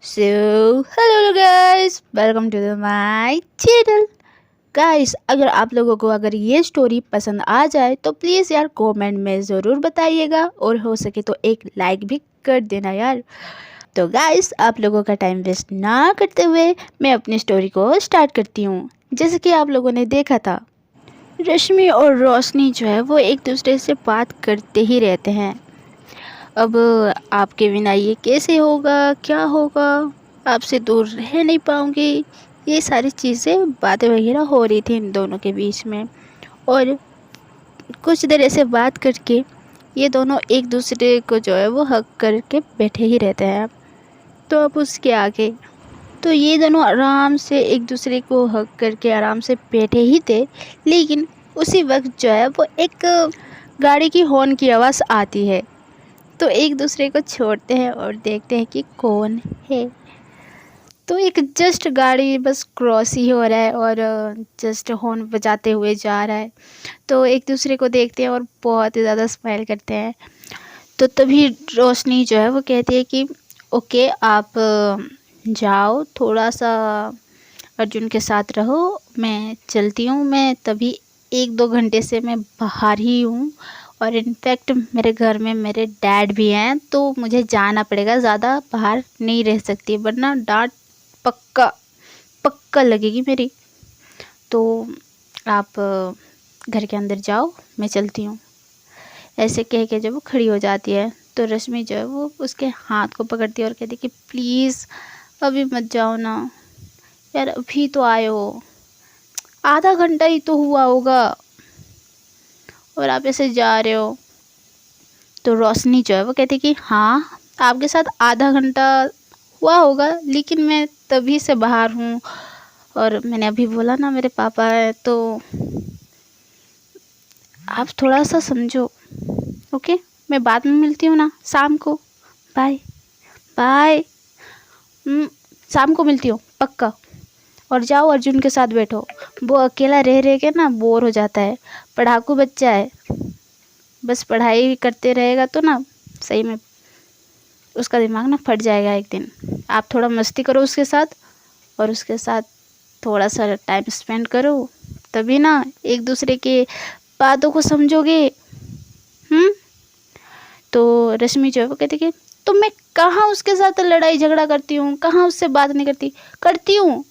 Hello guys, welcome to the my channel. Guys, अगर आप लोगों को अगर ये स्टोरी पसंद आ जाए तो प्लीज़ यार कमेंट में ज़रूर बताइएगा और हो सके तो एक लाइक भी कर देना यार। तो गाइस, आप लोगों का टाइम वेस्ट ना करते हुए मैं अपनी स्टोरी को स्टार्ट करती हूँ। जैसे कि आप लोगों ने देखा था, रश्मि और रोशनी जो है वो एक दूसरे से बात करते ही रहते हैं। अब आपके बिना ये कैसे होगा, क्या होगा, आपसे दूर रह नहीं पाऊँगी, ये सारी चीज़ें बातें वगैरह हो रही थी इन दोनों के बीच में। और कुछ देर ऐसे बात करके ये दोनों एक दूसरे को जो है वो हग करके बैठे ही रहते हैं। तो अब उसके आगे तो ये दोनों आराम से एक दूसरे को हग करके आराम से बैठे ही थे, लेकिन उसी वक्त जो है वो एक गाड़ी की हॉर्न की आवाज़ आती है। तो एक दूसरे को छोड़ते हैं और देखते हैं कि कौन है। तो एक जस्ट गाड़ी बस क्रॉस ही हो रहा है और जस्ट हॉर्न बजाते हुए जा रहा है। तो एक दूसरे को देखते हैं और बहुत ही ज़्यादा स्माइल करते हैं। तो तभी रोशनी जो है वो कहती है कि ओके, आप जाओ, थोड़ा सा अर्जुन के साथ रहो, मैं चलती हूँ। मैं तभी 1-2 घंटे से मैं बाहर ही हूँ और इनफैक्ट मेरे घर में मेरे डैड भी हैं, तो मुझे जाना पड़ेगा, ज़्यादा बाहर नहीं रह सकती वरना डांट पक्का पक्का लगेगी मेरी। तो आप घर के अंदर जाओ, मैं चलती हूँ। ऐसे कह के जब वो खड़ी हो जाती है तो रश्मि जो है वो उसके हाथ को पकड़ती है और कहती है कि प्लीज़ अभी मत जाओ ना यार, अभी तो आए हो, आधा घंटा ही तो हुआ होगा और आप ऐसे जा रहे हो। तो रोशनी जो है वो कहती है कि हाँ, आपके साथ आधा घंटा हुआ होगा, लेकिन मैं तभी से बाहर हूँ और मैंने अभी बोला ना मेरे पापा है, तो आप थोड़ा सा समझो। ओके, मैं बाद में मिलती हूँ ना शाम को। Bye bye. शाम को मिलती हूँ पक्का। और जाओ अर्जुन के साथ बैठो, वो अकेला रह रह के ना बोर हो जाता है, पढ़ाकू बच्चा है, बस पढ़ाई करते रहेगा तो ना सही में उसका दिमाग ना फट जाएगा एक दिन। आप थोड़ा मस्ती करो उसके साथ और उसके साथ थोड़ा सा टाइम स्पेंड करो, तभी ना एक दूसरे के बातों को समझोगे। तो रश्मि जो है वो कहती कि तो मैं कहाँ उसके साथ लड़ाई झगड़ा करती हूँ, कहाँ उससे बात नहीं करती, करती हूँ,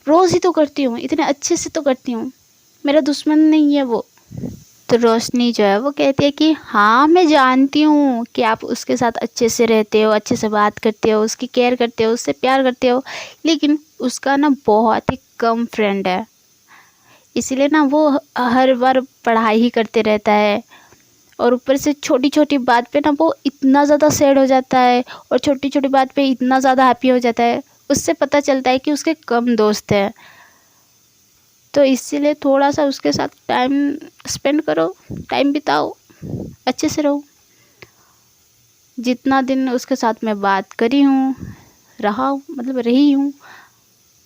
रोज़ ही तो करती हूँ, इतने अच्छे से तो करती हूँ, मेरा दुश्मन नहीं है वो। तो रोशनी जो है वो कहती है कि हाँ, मैं जानती हूँ कि आप उसके साथ अच्छे से रहते हो, अच्छे से बात करते हो, उसकी केयर करते हो, उससे प्यार करते हो, लेकिन उसका ना बहुत ही कम फ्रेंड है, इसीलिए ना वो हर बार पढ़ाई ही करते रहता है। और ऊपर से छोटी छोटी बात पे ना वो इतना ज़्यादा सैड हो जाता है और छोटी छोटी बात पे इतना ज़्यादा हैप्पी हो जाता है। उससे पता चलता है कि उसके कम दोस्त हैं, तो इसीलिए थोड़ा सा उसके साथ टाइम स्पेंड करो, टाइम बिताओ, अच्छे से रहो। जितना दिन उसके साथ मैं बात करी हूँ, रहा हूँ, मतलब रही हूँ,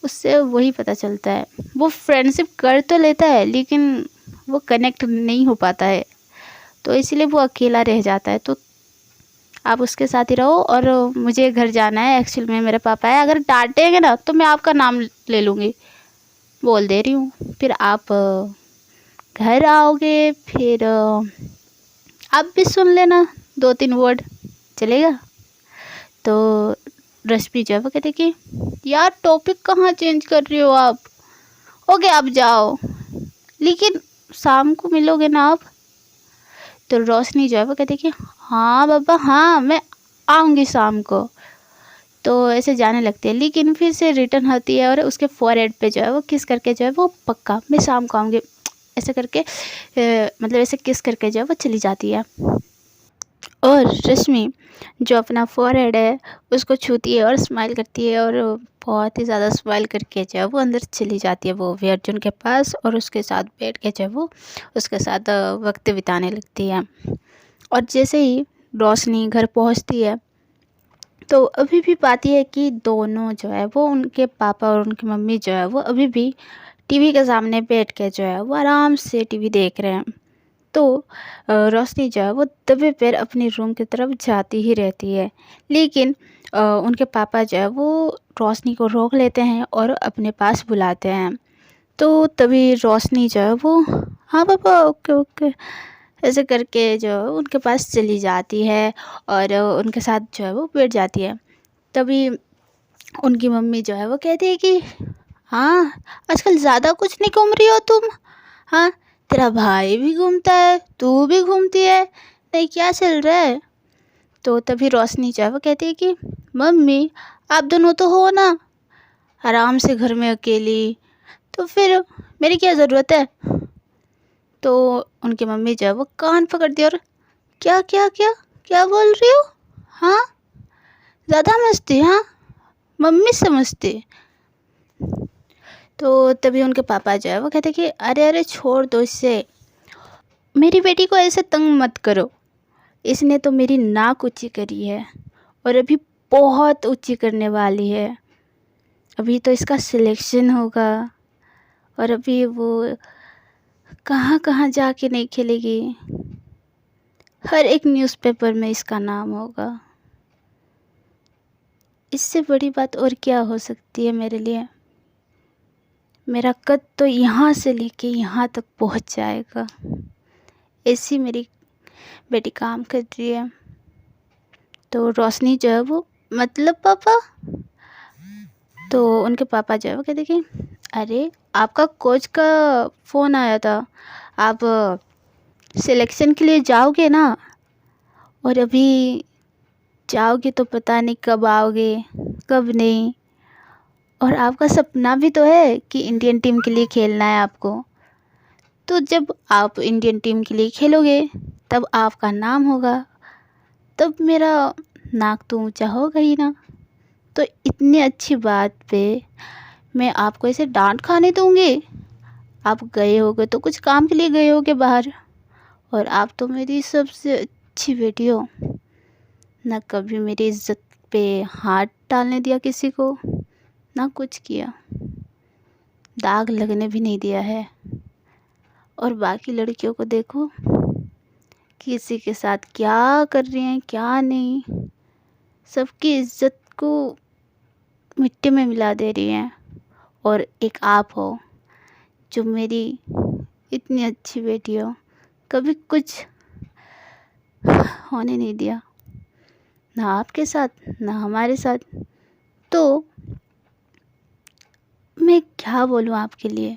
उससे वही पता चलता है। वो फ्रेंडशिप कर तो लेता है लेकिन वो कनेक्ट नहीं हो पाता है, तो इसीलिए वो अकेला रह जाता है। तो आप उसके साथ ही रहो और मुझे घर जाना है, एक्चुअल में मेरे पापा है, अगर डांटेंगे ना तो मैं आपका नाम ले लूँगी, बोल दे रही हूँ। फिर आप घर आओगे, फिर आप भी सुन लेना 2-3 वर्ड, चलेगा? तो रश्मि जो है वो कहती कि यार टॉपिक कहाँ चेंज कर रही हो आप, ओके आप जाओ, लेकिन शाम को मिलोगे ना आप? तो रोशनी जो है वो कहती कि हाँ बाबा, हाँ मैं आऊँगी शाम को। तो ऐसे जाने लगती है, लेकिन फिर से रिटर्न होती है और उसके फॉरहेड पे जो है वो किस करके जो है वो पक्का मैं शाम को आऊँगी ऐसे करके मतलब ऐसे किस करके जो है वो चली जाती है। और रश्मि जो अपना फॉरहेड है उसको छूती है और स्माइल करती है और बहुत ही ज़्यादा स्माइल करके जो है वो अंदर चली जाती है वो भी अर्जुन के पास, और उसके साथ बैठ के जो है वो उसके साथ वक्त बिताने लगती है। और जैसे ही रोशनी घर पहुंचती है तो अभी भी पाती है कि दोनों जो है वो उनके पापा और उनकी मम्मी जो है वो अभी भी टीवी के सामने बैठ के जो है वो आराम से टीवी देख रहे हैं। तो रोशनी जो है वो दबे पैर अपने रूम की तरफ जाती ही रहती है। लेकिन उनके पापा जो है वो रोशनी को रोक लेते हैं और अपने पास बुलाते हैं। तो तभी रोशनी जो है वो, हाँ पापा, ओके ओके, ऐसे करके जो है उनके पास चली जाती है और उनके साथ जो है वो बैठ जाती है। तभी उनकी मम्मी जो है वो कहती है कि हाँ, आजकल ज़्यादा कुछ नहीं घूम रही हो तुम। हाँ, तेरा भाई भी घूमता है, तू भी घूमती है, नहीं क्या चल रहा है। तो तभी रोशनी जो है वो कहती है कि मम्मी, आप दोनों तो हो ना आराम से घर में अकेली, तो फिर मेरी क्या ज़रूरत है। तो उनकी मम्मी जो है वो कान पकड़ती है और क्या क्या क्या क्या बोल रही हो। हाँ, ज़्यादा मस्ती, हाँ मम्मी समझती। तो तभी उनके पापा जो है वो कहते कि अरे अरे छोड़ दो इसे, मेरी बेटी को ऐसे तंग मत करो, इसने तो मेरी नाक ऊंची करी है और अभी बहुत ऊंची करने वाली है। अभी तो इसका सिलेक्शन होगा और अभी वो कहाँ कहाँ जाके नहीं खेलेगी, हर एक न्यूज़पेपर में इसका नाम होगा। इससे बड़ी बात और क्या हो सकती है मेरे लिए। मेरा कद तो यहाँ से लेके यहाँ तक पहुँच जाएगा। ऐसी मेरी बेटी काम कर रही है। तो रोशनी जो है वो, मतलब पापा। तो उनके पापा जो है वो कहते कि अरे आपका कोच का फ़ोन आया था, आप सिलेक्शन के लिए जाओगे ना, और अभी जाओगे तो पता नहीं कब आओगे कब नहीं। और आपका सपना भी तो है कि इंडियन टीम के लिए खेलना है आपको। तो जब आप इंडियन टीम के लिए खेलोगे तब आपका नाम होगा, तब मेरा नाक तो ऊंचा होगा ही ना। तो इतनी अच्छी बात पे मैं आपको ऐसे डांट खाने दूंगी। आप गए होगे तो कुछ काम के लिए गए होगे बाहर, और आप तो मेरी सबसे अच्छी बेटी हो, ना कभी मेरी इज्जत पे हाथ डालने दिया किसी को, ना कुछ किया, दाग लगने भी नहीं दिया है। और बाकी लड़कियों को देखो, किसी के साथ क्या कर रही हैं क्या नहीं, सबकी इज्जत को मिट्टी में मिला दे रही हैं। और एक आप हो जो मेरी इतनी अच्छी बेटी हो, कभी कुछ होने नहीं दिया, ना आपके साथ ना हमारे साथ। तो मैं क्या बोलूँ आपके लिए।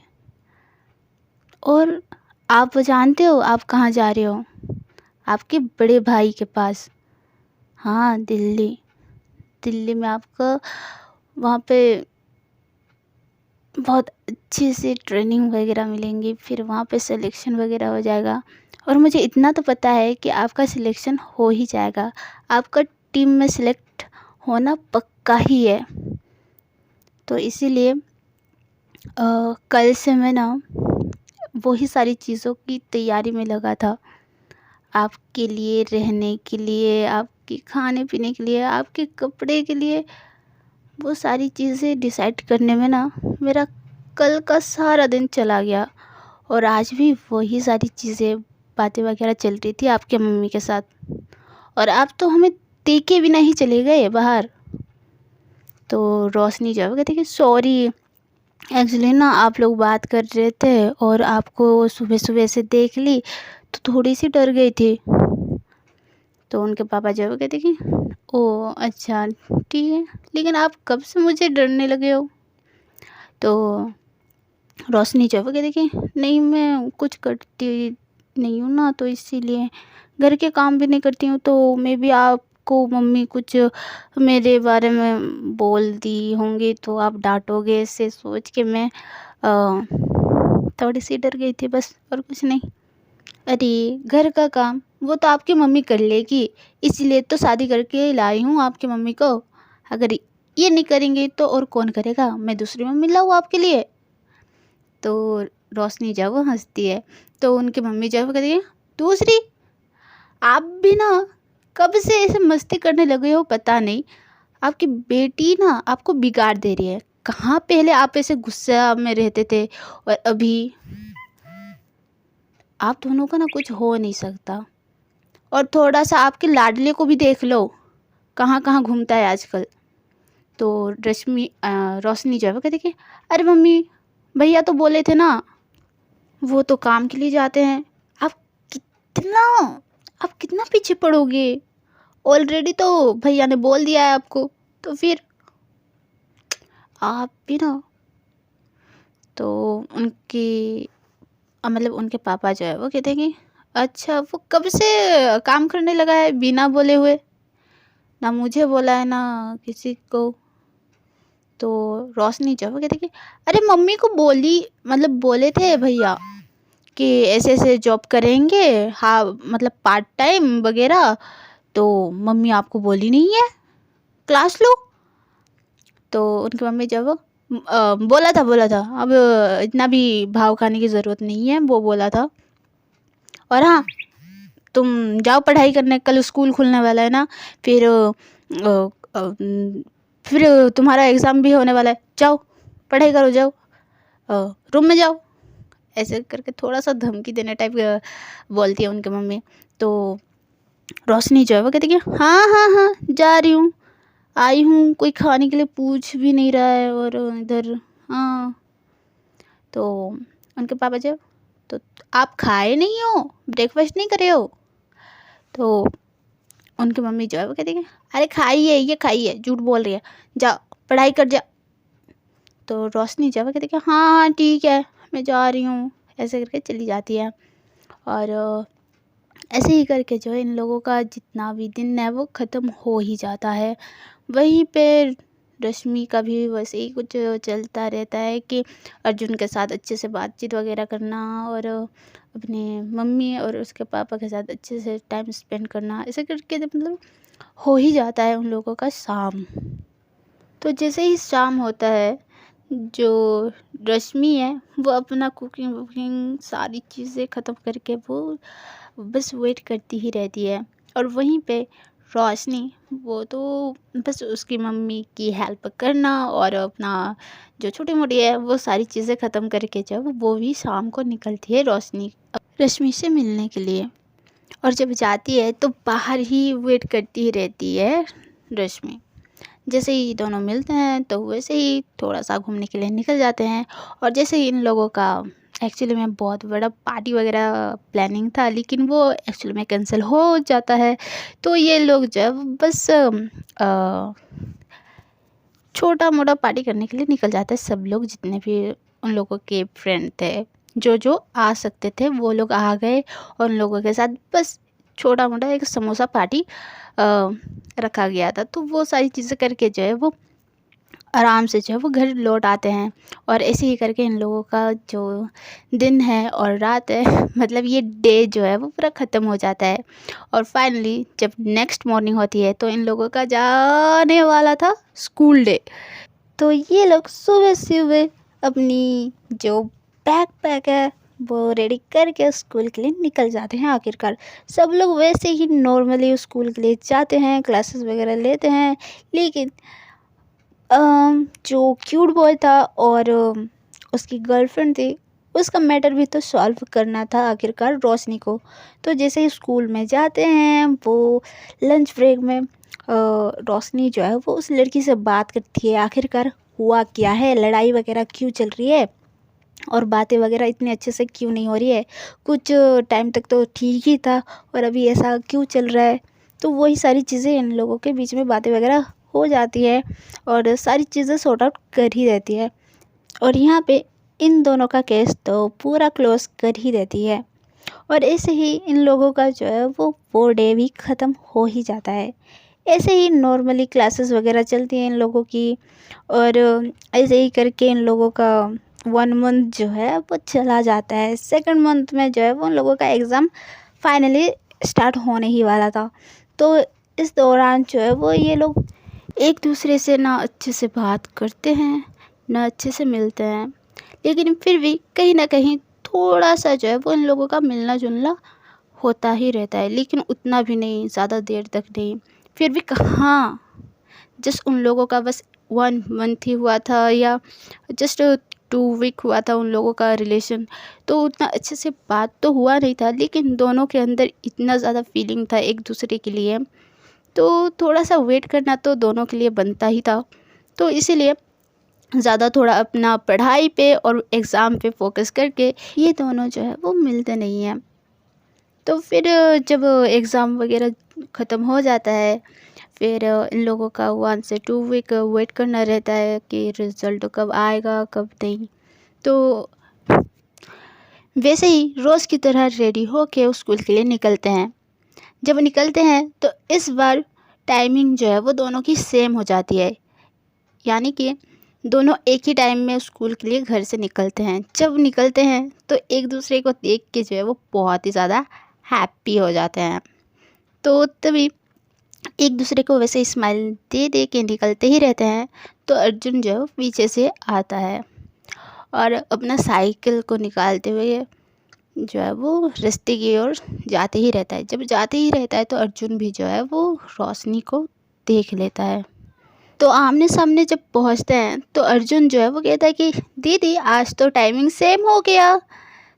और आप जानते हो आप कहाँ जा रहे हो, आपके बड़े भाई के पास। हाँ, दिल्ली। दिल्ली में आपका वहाँ पे बहुत अच्छी सी ट्रेनिंग वगैरह मिलेंगी, फिर वहाँ पे सिलेक्शन वगैरह हो जाएगा। और मुझे इतना तो पता है कि आपका सिलेक्शन हो ही जाएगा, आपका टीम में सिलेक्ट होना पक्का ही है। तो इसीलिए कल से मैं ना वही सारी चीज़ों की तैयारी में लगा था, आपके लिए, रहने के लिए, आपके खाने पीने के लिए, आपके कपड़े के लिए। वो सारी चीज़ें डिसाइड करने में ना मेरा कल का सारा दिन चला गया। और आज भी वही सारी चीज़ें, बातें वगैरह चल रही थी आपके मम्मी के साथ। और आप तो हमें देखे भी नहीं चले गए बाहर। तो रोशनी जो है वो कहती कि सॉरी, एक्चुअली ना आप लोग बात कर रहे थे और आपको सुबह सुबह से देख ली तो थोड़ी सी डर गई थी। तो उनके पापा जो है वो कहते कि ओ अच्छा ठीक है, लेकिन आप कब से मुझे डरने लगे हो। तो रोशनी जो है वो कहती कि नहीं, मैं कुछ करती नहीं हूँ ना, तो इसीलिए घर के काम भी नहीं करती हूँ। तो मैं भी आपको मम्मी कुछ मेरे बारे में बोल दी होंगी तो आप डांटोगे, ऐसे सोच के मैं थोड़ी सी डर गई थी बस, और कुछ नहीं। अरे घर का काम वो तो आपकी मम्मी कर लेगी, इसलिए तो शादी करके लाई हूँ आपकी मम्मी को। अगर ये नहीं करेंगे तो और कौन करेगा, मैं दूसरी मम्मी लाऊँ आपके लिए। तो रोशनी जो है वो हंसती है। तो उनकी मम्मी जो है वो कहती है दूसरी, आप भी ना कब से ऐसे मस्ती करने लगे हो पता नहीं। आपकी बेटी ना आपको बिगाड़ दे रही है। कहाँ पहले आप ऐसे गुस्सा में रहते थे और अभी आप दोनों का ना कुछ हो नहीं सकता। और थोड़ा सा आपके लाडले को भी देख लो, कहाँ कहाँ घूमता है आजकल। तो रोशनी जो है वो कहती कि अरे मम्मी, भैया तो बोले थे ना, वो तो काम के लिए जाते हैं। आप कितना आप कितना पीछे पड़ोगे? ऑलरेडी तो भैया ने बोल दिया है आपको, तो फिर आप भी ना। तो उनकी मतलब उनके पापा जो है वो कहते हैं कि अच्छा, वो कब से काम करने लगा है बिना बोले हुए? ना मुझे बोला है ना किसी को। तो रोशनी जो है वो कहती कि अरे मम्मी को बोले थे भैया कि ऐसे ऐसे जॉब करेंगे, हाँ मतलब पार्ट टाइम वगैरह। तो मम्मी आपको बोली नहीं है क्लास लो। तो उनकी मम्मी जब बोला था अब इतना भी भाव खाने की ज़रूरत नहीं है, वो बोला था। और हाँ, तुम जाओ पढ़ाई करने, कल स्कूल खुलने वाला है ना। फिर फिर तुम्हारा एग्ज़ाम भी होने वाला है, जाओ पढ़ाई करो, जाओ रूम में जाओ। ऐसे करके थोड़ा सा धमकी देने टाइप बोलती है उनकी मम्मी। तो रोशनी जो है वो कहती है कि हाँ हाँ हाँ जा रही हूँ, आई हूँ, कोई खाने के लिए पूछ भी नहीं रहा है। और इधर हाँ। तो उनके पापा जो, तो आप खाए नहीं हो, ब्रेकफास्ट नहीं करे हो? तो उनकी मम्मी जो है वो कहती है अरे खाइए, ये खाइए, झूठ बोल रही है, जा पढ़ाई कर जा। तो रोशनी जो है वो कहती है हाँ हाँ ठीक है, मैं जा रही हूँ, ऐसे करके चली जाती है। और ऐसे ही करके जो है इन लोगों का जितना भी दिन है वो ख़त्म हो ही जाता है। वहीं पे रश्मि का भी वैसे ही कुछ चलता रहता है कि अर्जुन के साथ अच्छे से बातचीत वगैरह करना, और अपने मम्मी और उसके पापा के साथ अच्छे से टाइम स्पेंड करना, ऐसे करके मतलब हो ही जाता है उन लोगों का शाम। तो जैसे ही शाम होता है, जो रश्मि है वो अपना कुकिंग वुकिंग सारी चीज़ें ख़त्म करके वो बस वेट करती ही रहती है। और वहीं पे रोशनी, वो तो बस उसकी मम्मी की हेल्प करना और अपना जो छोटी मोटी है वो सारी चीज़ें ख़त्म करके जब वो भी शाम को निकलती है रोशनी रश्मि से मिलने के लिए। और जब जाती है तो बाहर ही वेट करती ही रहती है रश्मि। जैसे ही दोनों मिलते हैं तो वैसे ही थोड़ा सा घूमने के लिए निकल जाते हैं। और जैसे ही इन लोगों का एक्चुअली में बहुत बड़ा पार्टी वगैरह प्लानिंग था, लेकिन वो एक्चुअली में कैंसिल हो जाता है। तो ये लोग जब बस छोटा मोटा पार्टी करने के लिए निकल जाते हैं। सब लोग जितने भी उन लोगों के फ्रेंड थे, जो जो आ सकते थे वो लोग आ गए, और उन लोगों के साथ बस छोटा मोटा एक समोसा पार्टी रखा गया था। तो वो सारी चीज़ें करके जो है वो आराम से जो है वो घर लौट आते हैं। और ऐसे ही करके इन लोगों का जो दिन है और रात है मतलब ये डे जो है वो पूरा ख़त्म हो जाता है। और फाइनली जब नेक्स्ट मॉर्निंग होती है तो इन लोगों का जाने वाला था स्कूल डे। तो ये लोग सुबह सुबह अपनी जो बैकपैक है वो रेडी करके स्कूल के लिए निकल जाते हैं। आखिरकार सब लोग वैसे ही नॉर्मली स्कूल के लिए जाते हैं, क्लासेस वगैरह लेते हैं। लेकिन जो क्यूट बॉय था और उसकी गर्लफ्रेंड थी, उसका मैटर भी तो सॉल्व करना था आखिरकार रोशनी को। तो जैसे ही स्कूल में जाते हैं वो लंच ब्रेक में रोशनी जो है वो उस लड़की से बात करती है, आखिरकार हुआ क्या है, लड़ाई वगैरह क्यों चल रही है और बातें वगैरह इतने अच्छे से क्यों नहीं हो रही है, कुछ टाइम तक तो ठीक ही था और अभी ऐसा क्यों चल रहा है। तो वही सारी चीज़ें इन लोगों के बीच में बातें वगैरह हो जाती है और सारी चीज़ें सॉर्ट आउट कर ही रहती है। और यहाँ पे इन दोनों का केस तो पूरा क्लोज कर ही देती है। और ऐसे ही इन लोगों का जो है वो डे भी ख़त्म हो ही जाता है। ऐसे ही नॉर्मली क्लासेस वगैरह चलती हैं इन लोगों की। और ऐसे ही करके इन लोगों का 1 मंथ जो है वो चला जाता है। सेकंड मंथ में जो है वो उन लोगों का एग्ज़ाम फाइनली स्टार्ट होने ही वाला था। तो इस दौरान जो है वो ये लोग एक दूसरे से ना अच्छे से बात करते हैं, ना अच्छे से मिलते हैं, लेकिन फिर भी कहीं ना कहीं थोड़ा सा जो है वो इन लोगों का मिलना जुलना होता ही रहता है, लेकिन उतना भी नहीं, ज़्यादा देर तक नहीं। फिर भी कहाँ, जस्ट उन लोगों का बस 1 मंथ ही हुआ था या जस्ट 2 वीक हुआ था उन लोगों का रिलेशन, तो उतना अच्छे से बात तो हुआ नहीं था, लेकिन दोनों के अंदर इतना ज़्यादा फीलिंग था एक दूसरे के लिए, तो थोड़ा सा वेट करना तो दोनों के लिए बनता ही था। तो इसीलिए ज़्यादा थोड़ा अपना पढ़ाई पे और एग्ज़ाम पे फोकस करके ये दोनों जो है वो मिलते नहीं हैं। तो फिर जब एग्ज़ाम वगैरह ख़त्म हो जाता है, फिर इन लोगों का 1 से 2 वीक वेट करना रहता है कि रिज़ल्ट कब आएगा कब नहीं। तो वैसे ही रोज़ की तरह रेडी होके स्कूल के लिए निकलते हैं। जब निकलते हैं तो इस बार टाइमिंग जो है वो दोनों की सेम हो जाती है, यानी कि दोनों एक ही टाइम में स्कूल के लिए घर से निकलते हैं। जब निकलते हैं तो एक दूसरे को देख के जो है वो बहुत ही ज़्यादा हैप्पी हो जाते हैं। तो तभी एक दूसरे को वैसे स्माइल दे दे के निकलते ही रहते हैं, तो अर्जुन जो है वो पीछे से आता है और अपना साइकिल को निकालते हुए जो है वो रास्ते की ओर जाते ही रहता है। जब जाते ही रहता है तो अर्जुन भी जो है वो रोशनी को देख लेता है। तो आमने सामने जब पहुंचते हैं तो अर्जुन जो है वो कहता है कि दीदी आज तो टाइमिंग सेम हो गया,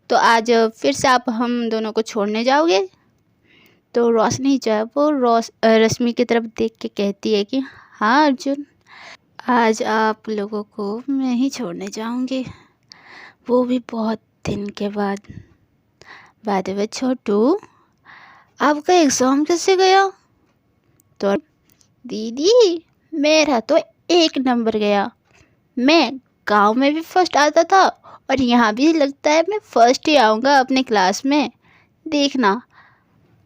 तो आज फिर से आप हम दोनों को छोड़ने जाओगे। तो रोशनी जो है वो रश्मि की तरफ देख के कहती है कि हाँ अर्जुन, आज आप लोगों को मैं ही छोड़ने जाऊंगी, वो भी बहुत दिन के बाद। बाय द वे छोटू, आपका एग्ज़ाम कैसे गया? तो दीदी मेरा तो 1 नंबर गया, मैं गांव में भी फर्स्ट आता था और यहाँ भी लगता है मैं फर्स्ट ही आऊँगा अपने क्लास में, देखना।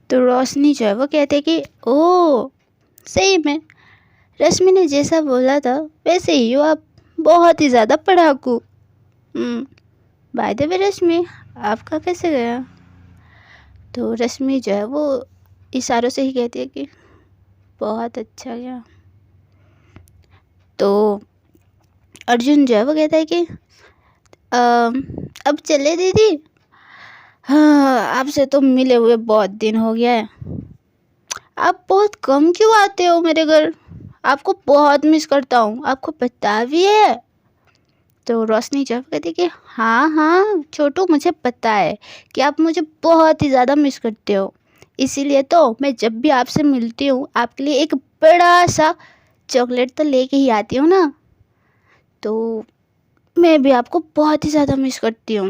तो रोशनी जो है वो कहते कि ओह सही में रश्मि ने जैसा बोला था वैसे ही हो आप, बहुत ही ज़्यादा पढ़ाकू। बाय द वे रश्मि, आपका कैसे गया? तो रश्मि जो है वो इशारों से ही कहती है कि बहुत अच्छा गया। तो अर्जुन जो है वो कहता है कि अब चले दीदी, हाँ आपसे तो मिले हुए बहुत दिन हो गया है, आप बहुत कम क्यों आते हो मेरे घर, आपको बहुत मिस करता हूँ, आपको पता भी है? तो रोशनी जो है वो कहती है कि हाँ हाँ छोटू, मुझे पता है कि आप मुझे बहुत ही ज़्यादा मिस करते हो, इसीलिए तो मैं जब भी आपसे मिलती हूँ आपके लिए एक बड़ा सा चॉकलेट तो लेके ही आती हूँ ना। तो मैं भी आपको बहुत ही ज़्यादा मिस करती हूँ।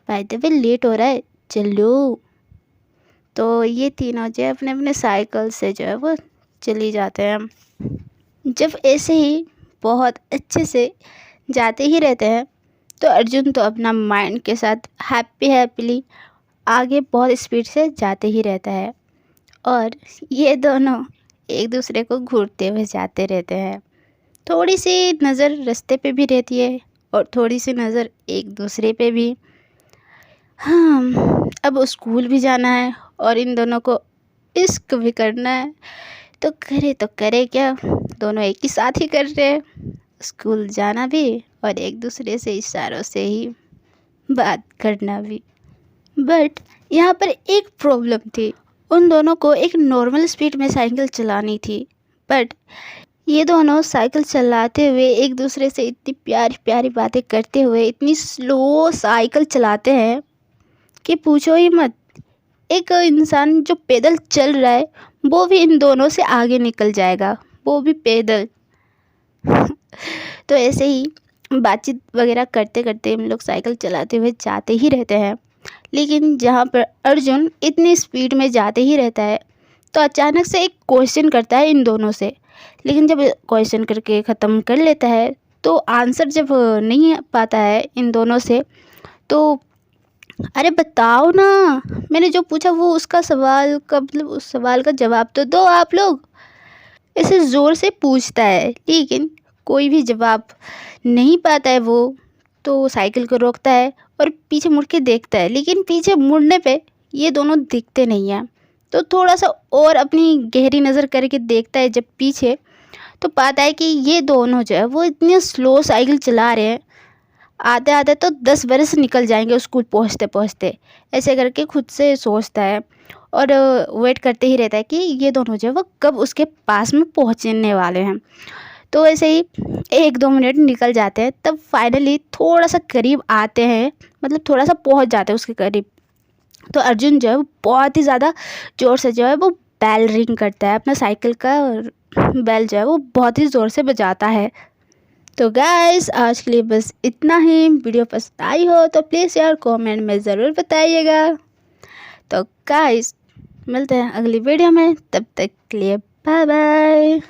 बाय द वे लेट हो रहा है, चलो। तो ये तीनों जो है अपने अपने साइकिल से जो है वो चली जाते हैं। जब ऐसे ही बहुत अच्छे से जाते ही रहते हैं तो अर्जुन तो अपना माइंड के साथ हैप्पीली आगे बहुत स्पीड से जाते ही रहता है, और ये दोनों एक दूसरे को घूरते हुए जाते रहते हैं। थोड़ी सी नज़र रास्ते पे भी रहती है और थोड़ी सी नज़र एक दूसरे पे भी। हाँ अब स्कूल भी जाना है और इन दोनों को इश्क भी करना है, तो करे क्या, दोनों एक ही साथ ही कर रहे हैं, स्कूल जाना भी और एक दूसरे से इशारों से ही बात करना भी। बट यहाँ पर एक प्रॉब्लम थी, उन दोनों को एक नॉर्मल स्पीड में साइकिल चलानी थी, बट ये दोनों साइकिल चलाते हुए एक दूसरे से इतनी प्यारी प्यारी बातें करते हुए इतनी स्लो साइकिल चलाते हैं कि पूछो ही मत। एक इंसान जो पैदल चल रहा है वो भी इन दोनों से आगे निकल जाएगा, वो भी पैदल। तो ऐसे ही बातचीत वगैरह करते करते हम लोग साइकिल चलाते हुए जाते ही रहते हैं, लेकिन जहाँ पर अर्जुन इतनी स्पीड में जाते ही रहता है तो अचानक से एक क्वेश्चन करता है इन दोनों से, लेकिन जब क्वेश्चन करके ख़त्म कर लेता है तो आंसर जब नहीं पाता है इन दोनों से, तो अरे बताओ ना, मैंने जो पूछा वो उसका सवाल का मतलब उस सवाल का जवाब तो दो आप लोग, ऐसे ज़ोर से पूछता है, लेकिन कोई भी जवाब नहीं पाता है वो। तो साइकिल को रोकता है और पीछे मुड़ के देखता है, लेकिन पीछे मुड़ने पे ये दोनों दिखते नहीं हैं। तो थोड़ा सा और अपनी गहरी नज़र करके देखता है जब पीछे, तो पाता है कि ये दोनों जो है वो इतनी स्लो साइकिल चला रहे हैं, आते आते तो 10 बरस निकल जाएंगे स्कूल पहुँचते पहुँचते, ऐसे करके खुद से सोचता है और वेट करते ही रहता है कि ये दोनों जो है वो कब उसके पास में पहुँचने वाले हैं। तो ऐसे ही 1-2 मिनट निकल जाते हैं, तब फाइनली थोड़ा सा करीब आते हैं, मतलब थोड़ा सा पहुंच जाते हैं उसके करीब। तो अर्जुन जो है वो बहुत ही ज़्यादा ज़ोर से जो है वो बेल रिंग करता है, अपना साइकिल का बेल जो है वो बहुत ही ज़ोर से बजाता है। तो गाइस आज के लिए बस इतना ही। वीडियो पसंद आई हो तो प्लीज़ यार कमेंट में ज़रूर बताइएगा। तो गाइस मिलते हैं अगली वीडियो में, तब तक के लिए बाय बाय।